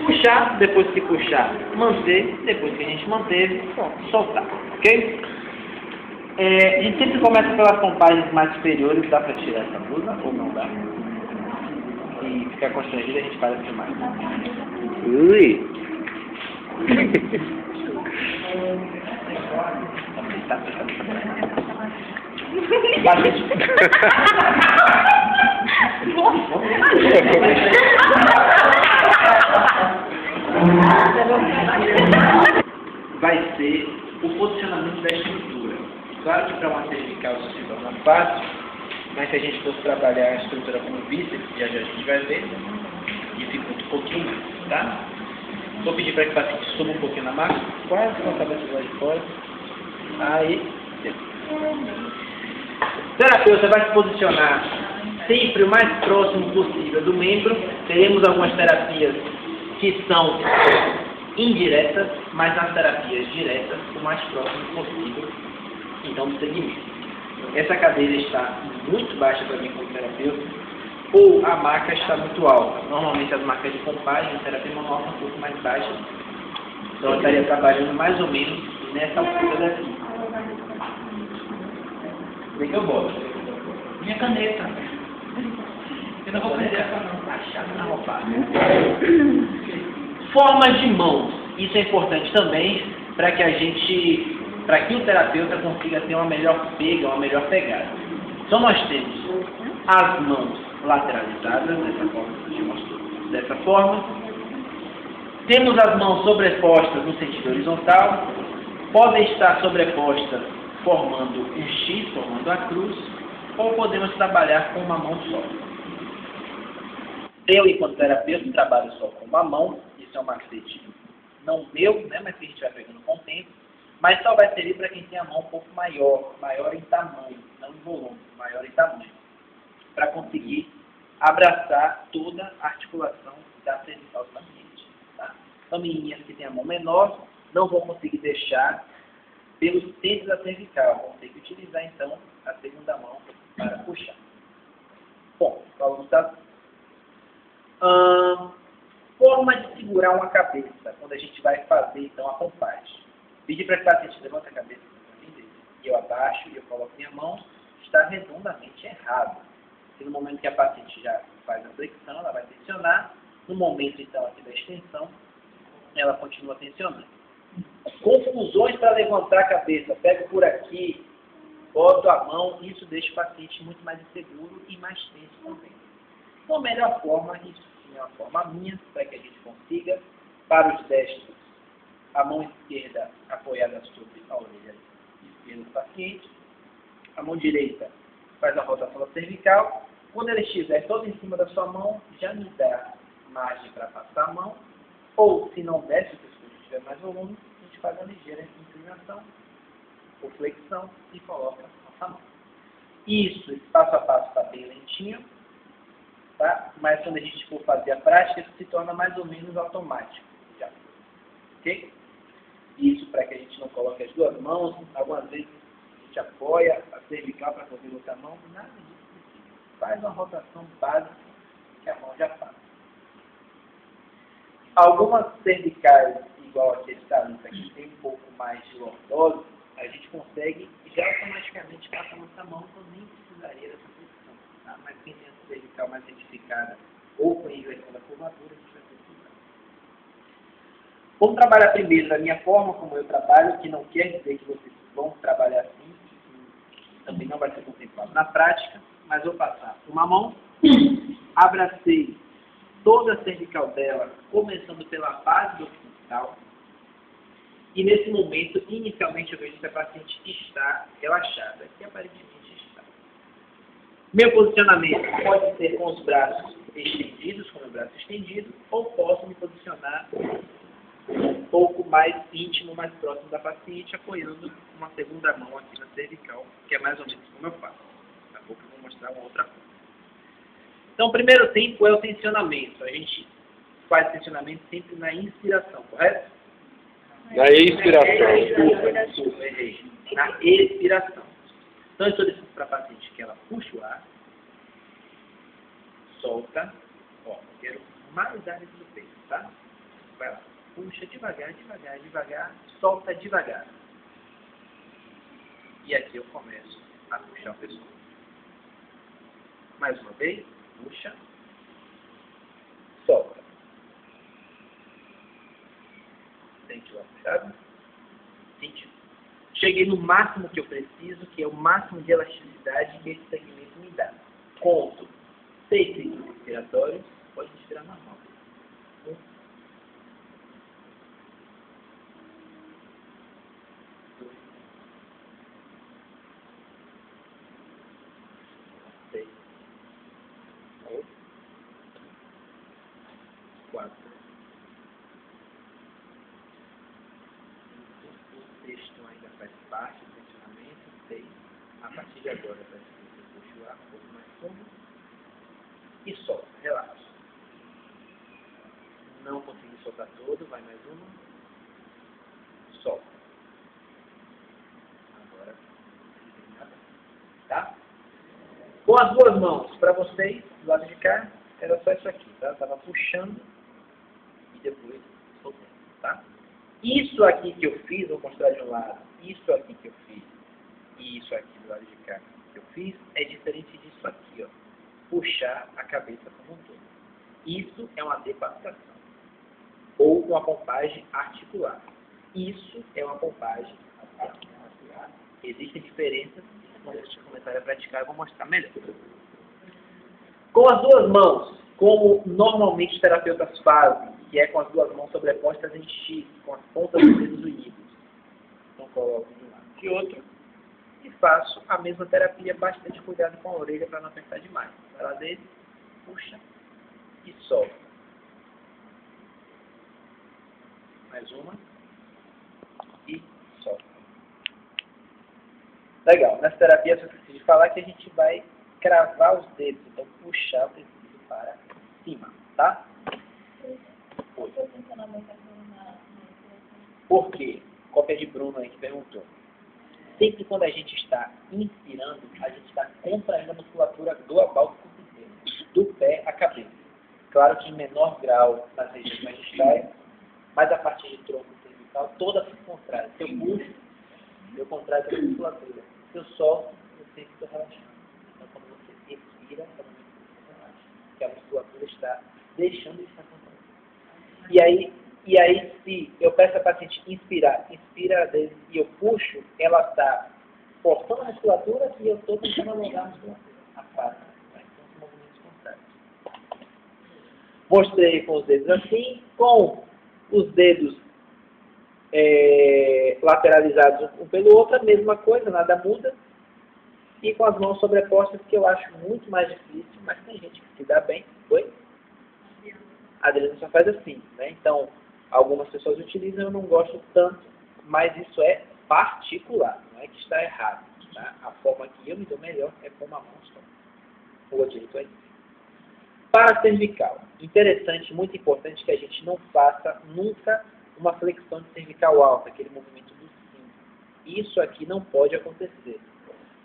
Puxar, depois que puxar, manter, depois que a gente manteve, soltar, ok? A gente sempre começa pelas pompagens mais superiores, dá para tirar essa blusa ou não dá? E ficar constrangido a gente para de filmar. Ui! Vai ser o posicionamento da estrutura. Claro que para uma cervical isso se torna fácil, mas se a gente fosse trabalhar a estrutura como bíceps, já já a gente vai ver, dificulta um pouquinho mais, tá? Vou pedir para que o paciente suba um pouquinho na maca, quase com a cabeça lá de fora. Aí, o terapeuta vai se posicionar sempre o mais próximo possível do membro. Teremos algumas terapias que são indiretas, mas nas terapias diretas, o mais próximo possível, então, do segmento. Essa cadeira está muito baixa para mim como terapeuta, ou a maca está muito alta. Normalmente as macas de pompagem, a terapia manual são um pouco mais baixas, então eu estaria trabalhando mais ou menos nessa altura daqui. O que eu boto? Minha caneta. Eu não vou fazer essa não, achada na roupagem. Formas de mãos. Isso é importante também para que o terapeuta consiga ter uma melhor pega, uma melhor pegada. Então nós temos as mãos lateralizadas, dessa forma. Temos as mãos sobrepostas no sentido horizontal. Podem estar sobrepostas formando um X, formando a cruz, ou podemos trabalhar com uma mão só. Eu, enquanto terapeuta, trabalho só com uma mão. Isso é um macete não meu, né, mas que a gente vai pegando com o tempo. Mas só vai servir para quem tem a mão um pouco maior em tamanho, não em volume, maior em tamanho, para conseguir abraçar toda a articulação da cervical do paciente. Tá? Então, menininhas que têm a mão menor não vão conseguir deixar pelos dedos da cervical, vão ter que utilizar então a segunda mão para puxar. Bom, vamos dar forma de segurar uma cabeça quando a gente vai fazer então a pompagem. Pedir para que o paciente levante a cabeça e eu abaixo e eu coloco minha mão, está redondamente errado. Porque no momento que a paciente já faz a flexão, ela vai tensionar. No momento então aqui da extensão, ela continua tensionando. Confusões para levantar a cabeça. Pego por aqui, boto a mão, isso deixa o paciente muito mais inseguro e mais tenso também. Então a melhor forma, isso sim é uma forma minha, para que a gente consiga, para os destros, a mão esquerda apoiada sobre a orelha esquerda do paciente, a mão direita faz a rotação da cervical. Quando ele estiver todo em cima da sua mão, já me dá margem para passar a mão, ou se não der, se o pescoço tiver mais volume, a gente faz a ligeira inclinação ou flexão e coloca a nossa mão. Isso, esse passo a passo está bem lentinho, tá? Mas quando a gente for fazer a prática, isso se torna mais ou menos automático. Já. Ok? Isso para que a gente não coloque as duas mãos. Algumas vezes a gente apoia a cervical para fazer outra mão. Nada disso. Faz uma rotação básica que a mão já faz. Algumas cervicais, igual a que está ali, que tem um pouco mais de lordose, a gente consegue já automaticamente passar a nossa mão, então nem precisaria dessa flexão. Tá? Mas quem tem a cervical mais retificada ou com a inversão da curvatura, a gente vai precisar. Vamos trabalhar primeiro da minha forma, como eu trabalho, que não quer dizer que vocês vão trabalhar assim, também não vai ser contemplado na prática, mas vou passar uma mão, abracei toda a cervical dela, começando pela base do occipital, e nesse momento, inicialmente, eu vejo que a paciente está relaxada, que aparentemente está. Meu posicionamento pode ser com os braços estendidos, com o braço estendido, ou posso me posicionar um pouco mais íntimo, mais próximo da paciente, apoiando uma segunda mão aqui na cervical, que é mais ou menos como eu faço. Daqui a pouco eu vou mostrar uma outra coisa. Então, o primeiro tempo é o tensionamento. A gente faz tensionamento sempre na inspiração, correto? Na expiração. Desculpa, errei. Na expiração. Então, eu estou dizendo para a paciente que ela puxa o ar, solta, ó, quero mais áreas do peito, tá? Vai lá. Puxa devagar, devagar, devagar. Solta devagar. E aqui eu começo a puxar o pescoço. Mais uma vez. Puxa. Solta. Sentiu a puxada? Sentiu. Cheguei no máximo que eu preciso, que é o máximo de elasticidade que esse segmento me dá. Conto 6 ciclos respiratórios. Pode respirar normal. 1, 2, 6, 8, 4, 5, o sexto ainda faz parte do funcionamento, 6. A partir de agora, vai ser puxar o ar um pouco mais fundo e solta, relaxa. Não consegui soltar todo, vai mais uma, solta. Agora, tá? Com as duas mãos, para vocês, do lado de cá, era só isso aqui, tá? Estava puxando e depois soltando, tá? Isso aqui que eu fiz, vou mostrar de um lado, isso aqui que eu fiz e isso aqui do lado de cá que eu fiz, é diferente disso aqui, ó. Puxar a cabeça como um todo. Isso é uma decapitação ou uma pompagem articular. Isso é uma pompagem articular. Existem diferenças. Quando a gente começar a praticar, eu vou mostrar melhor. Com as duas mãos, como normalmente os terapeutas fazem, que é com as duas mãos sobrepostas em X, com as pontas dos dedos unidos. Então coloco de um lado e de outro e faço a mesma terapia, bastante cuidado com a orelha para não apertar demais. Vai lá dele, puxa e solta. Mais uma e solta. Legal. Nessa terapia, eu preciso falar que a gente vai cravar os dedos, então puxar o tecido para cima, tá? Por quê? Cópia de Bruno aí que perguntou. Sempre quando a gente está inspirando, a gente está contraindo a musculatura global do corpo inteiro, do pé à cabeça. Claro que em menor grau nas regiões mais distais, mas a partir de tronco cervical toda se contrai. Se eu puxo, eu contraio a musculatura. Se eu solto, você fica relaxado. Então, quando você respira, também você relaxa. Porque a musculatura está deixando de estar contraída. E aí, se eu peço a paciente inspirar, inspira e eu puxo, ela está forçando a musculatura e eu estou tentando alongar a musculatura. A face. Então, os movimentos contrários. Mostrei com os dedos assim, com os dedos lateralizados um pelo outro, a mesma coisa, nada muda. E com as mãos sobrepostas, que eu acho muito mais difícil, mas tem gente que se dá bem. Foi? A Adriana só faz assim, né? Então, algumas pessoas utilizam, eu não gosto tanto, mas isso é particular, não é que está errado. Tá? A forma que eu me dou melhor é com uma mão só. Ou a direita ou a esquerda. Para cervical, interessante, muito importante que a gente não faça nunca uma flexão de cervical alta, aquele movimento do cinto. Isso aqui não pode acontecer.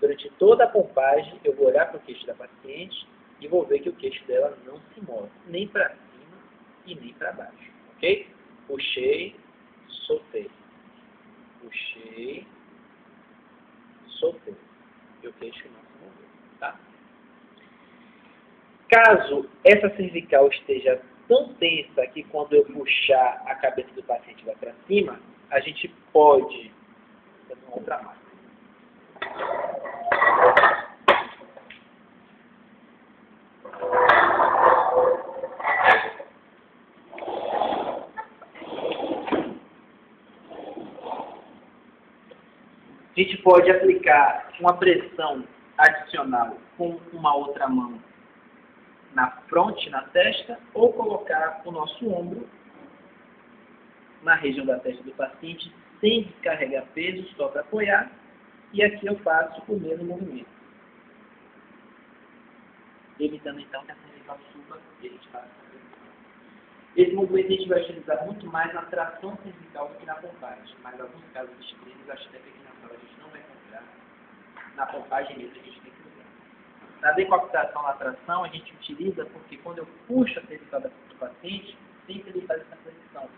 Durante toda a pompagem, eu vou olhar para o queixo da paciente e vou ver que o queixo dela não se move, nem para cima e nem para baixo. Ok? Puxei, soltei. Puxei, soltei. E o queixo não se moveu. Tá? Caso essa cervical esteja tão tensa que quando eu puxar a cabeça do paciente vai para cima, a gente pode fazer uma outra marca. A gente pode aplicar uma pressão adicional com uma outra mão na fronte, na testa, ou colocar o nosso ombro na região da testa do paciente sem descarregar peso, só para apoiar. E aqui eu faço o mesmo movimento. Evitando então que a cervical suba e a gente faça esse movimento a gente vai utilizar muito mais na tração cervical do que na pompagem. Mas em alguns casos extremos, acho até que aqui na sala a gente não vai encontrar. Na pompagem mesmo a gente tem que usar. Na decapitação, na tração, a gente utiliza porque quando eu puxo a cervical do paciente, sempre ele faz essa posição.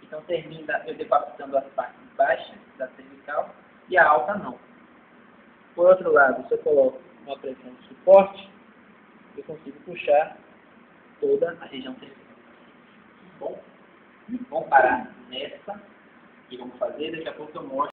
Então termina eu decapitando as partes baixas da cervical e a alta não. Por outro lado, se eu coloco uma pressão de suporte, eu consigo puxar toda a região cervical. Bom, vamos parar nessa e vamos fazer, daqui a pouco eu mostro.